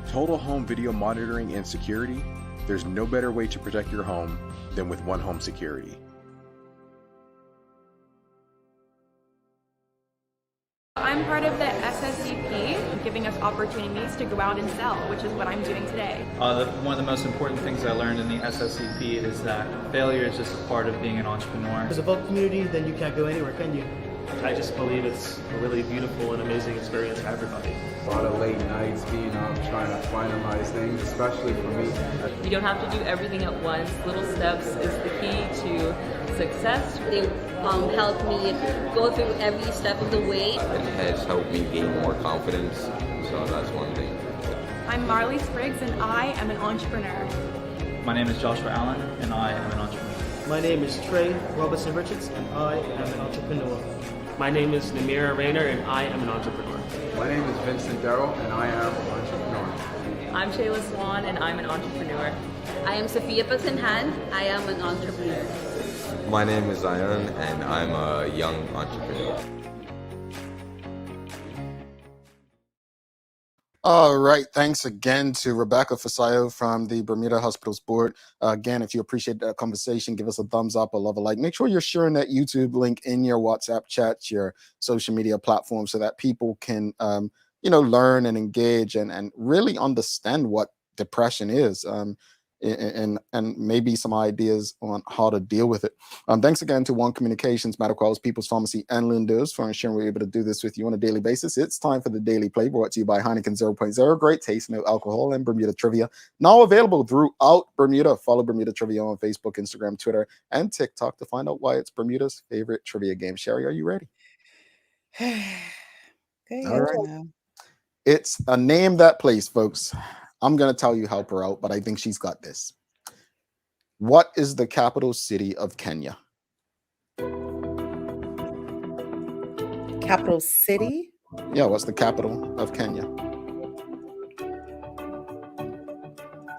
Total home video monitoring and security, there's no better way to protect your home than with One Home Security. I'm part of the SSCP, giving us opportunities to go out and sell, which is what I'm doing today. One of the most important things I learned in the SSCP is that failure is just a part of being an entrepreneur. As a vocal community, then you can't go anywhere, can you? I just believe it's a really beautiful and amazing experience for everybody. A lot of late nights being up, trying to finalize things, especially for me. You don't have to do everything at once. Little steps is the key to success. They helped me go through every step of the way. It has helped me gain more confidence, so that's one thing. I'm Marley Spriggs and I am an entrepreneur. My name is Joshua Allen and I am an entrepreneur. My name is Trey Robertson Richards and I am an entrepreneur. My name is Namira Rayner and I am an entrepreneur. My name is Vincent Darrell and I am an entrepreneur. I'm Shayla Swan, and I'm an entrepreneur. I am Sophia Paxenhan. I am an entrepreneur. My name is Zion, and I'm a young entrepreneur. All right. Thanks again to Rebecca Fisayo from the Bermuda Hospital's board. Again, if you appreciate that conversation, give us a thumbs up, a love, a like. Make sure you're sharing that YouTube link in your WhatsApp chats, your social media platforms, so that people can, learn and engage and really understand what depression is. And maybe some ideas on how to deal with it. Thanks again to One Communications, Madacross, People's Pharmacy, and Lindos for ensuring we're able to do this with you on a daily basis. It's time for the Daily Play, brought to you by Heineken 0.0. Great taste, no alcohol, and Bermuda Trivia. Now available throughout Bermuda. Follow Bermuda Trivia on Facebook, Instagram, Twitter, and TikTok to find out why it's Bermuda's favorite trivia game. Sherry, are you ready? All right. It's a name that place, folks. I'm going to tell you, help her out, but I think she's got this. What is the capital city of Kenya? Capital city? Yeah, what's the capital of Kenya?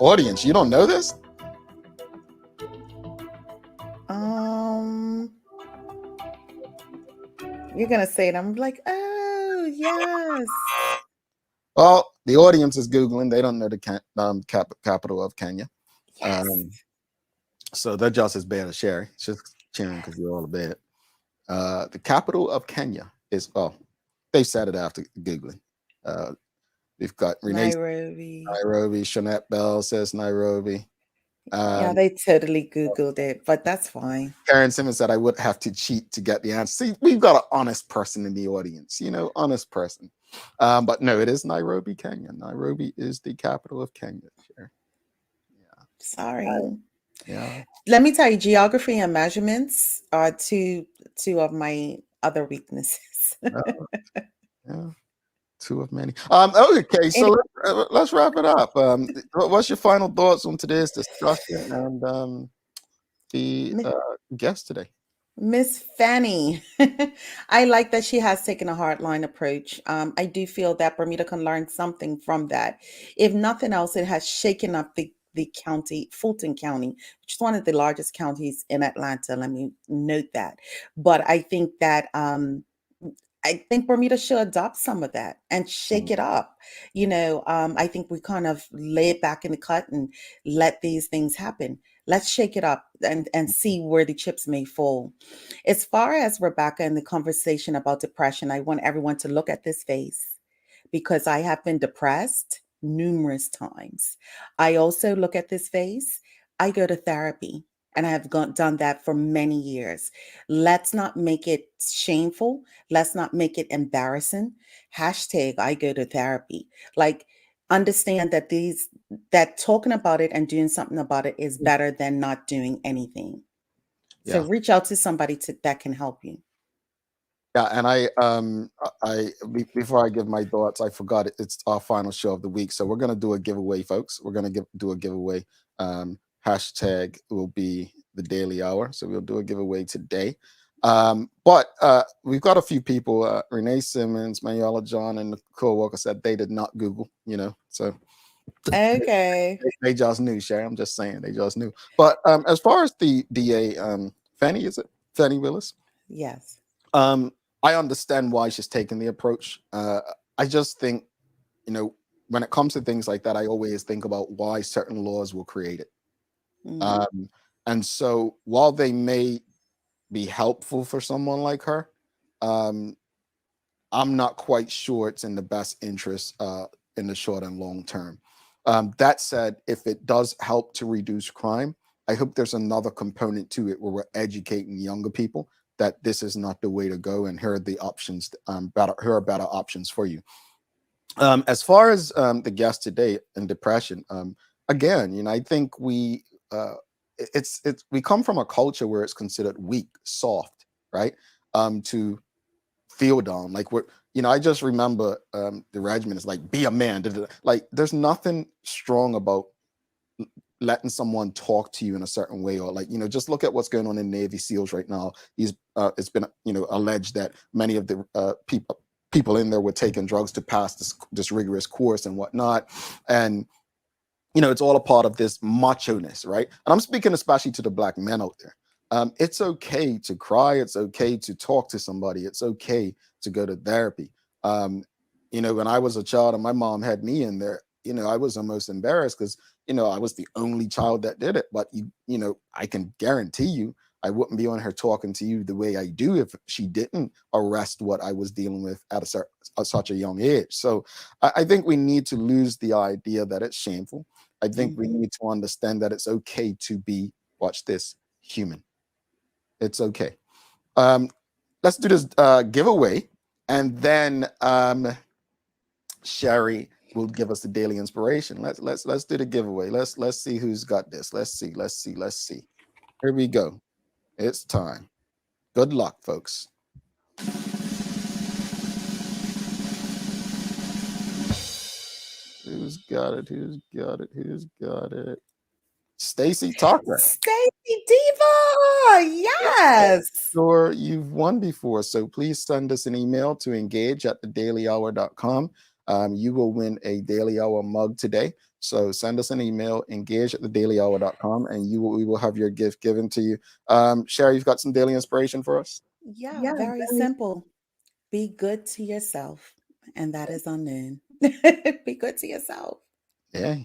Audience, you don't know this? You're going to say it. I'm like, oh, yes. Well, the audience is Googling. They don't know the capital of Kenya. Yes. So they're just as bad as Sherry. It's just cheering because you're all bad. The capital of Kenya is, they said it after Googling. We've got Renee. Nairobi. Shanette Bell says Nairobi. Yeah, they totally Googled it, but that's fine. Karen Simmons said I would have to cheat to get the answer. See, we've got an honest person in the audience, honest person. But no, it is Nairobi, Kenya. Nairobi is the capital of Kenya. Sure. Yeah. Sorry. Yeah. Let me tell you, geography and measurements are two of my other weaknesses. Yeah. Two of many. Okay, so let's wrap it up. What's your final thoughts on today's discussion and the guest today? Miss Fanny. I like that she has taken a hardline approach. I do feel that Bermuda can learn something from that. If nothing else, it has shaken up the county, Fulton County, which is one of the largest counties in Atlanta. Let me note that. But I think that I think Bermuda should adopt some of that and shake it up. I think we kind of lay it back in the cut and let these things happen. Let's shake it up and see where the chips may fall. As far as Rebecca and the conversation about depression, I want everyone to look at this face because I have been depressed numerous times. I also look at this face. I go to therapy. And I have done that for many years. Let's not make it shameful. Let's not make it embarrassing. Hashtag I go to therapy. Like, understand that talking about it and doing something about it is better than not doing anything. So reach out to somebody that can help you. Yeah, and before I give my thoughts, I forgot it's our final show of the week. So we're gonna do a giveaway, folks. We're gonna do a giveaway. Hashtag will be the Daily Hour. So we'll do a giveaway today. But we've got a few people, Renee Simmons, Manuela John, and Nicole Walker said they did not Google, so okay. They just knew, Sherry. I'm just saying they just knew. But as far as the DA, Fanny, is it? Fanny Willis? Yes. I understand why she's taking the approach. I just think, when it comes to things like that, I always think about why certain laws were created. And so while they may be helpful for someone like her, I'm not quite sure it's in the best interest in the short and long term. That said, if it does help to reduce crime, I hope there's another component to it where we're educating younger people that this is not the way to go, and here are the options, here are better options for you. As far as the guest today and depression, again, I think we come from a culture where it's considered weak, soft, right? To feel down, like I just remember the regimen is like, be a man. Like, there's nothing strong about letting someone talk to you in a certain way, or just look at what's going on in Navy SEALs right now. It's been alleged that many of the people in there were taking drugs to pass this rigorous course and whatnot, and it's all a part of this macho-ness, right? And I'm speaking especially to the black men out there. It's okay to cry. It's okay to talk to somebody. It's okay to go to therapy. When I was a child and my mom had me in there, I was almost embarrassed because, I was the only child that did it. But, I can guarantee you, I wouldn't be on her talking to you the way I do if she didn't arrest what I was dealing with at such a young age. So I think we need to lose the idea that it's shameful. I think we need to understand that it's okay to be, watch this, human. It's okay. Let's do this giveaway, and then Sherry will give us the daily inspiration. Let's do the giveaway. Let's see who's got this. Let's see. Here we go. It's time. Good luck, folks. Who's got it? Stacy Tucker. Stacy Diva. Yes. Sure, you've won before. So please send us an email to engage@thedailyhour.com. You will win a Daily Hour mug today. So send us an email, engage@thedailyhour.com, and we will have your gift given to you. Sherry, you've got some daily inspiration for us? Yeah, very simple. Be good to yourself. And that is on noon. Be good to yourself. Yeah,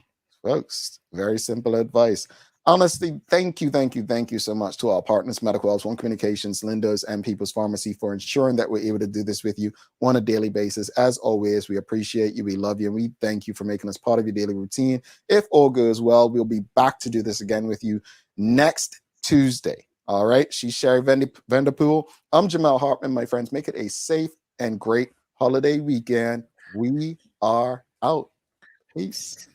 folks, very simple advice. Honestly, thank you so much to our partners, Medical Health, One Communications, Lindo's, and People's Pharmacy for ensuring that we're able to do this with you on a daily basis. As always, we appreciate you, we love you, and we thank you for making us part of your daily routine. If all goes well, we'll be back to do this again with you next Tuesday. All right, she's Sherry Vanderpool. I'm Jamel Hartman, my friends. Make it a safe and great holiday weekend. We are out. Peace.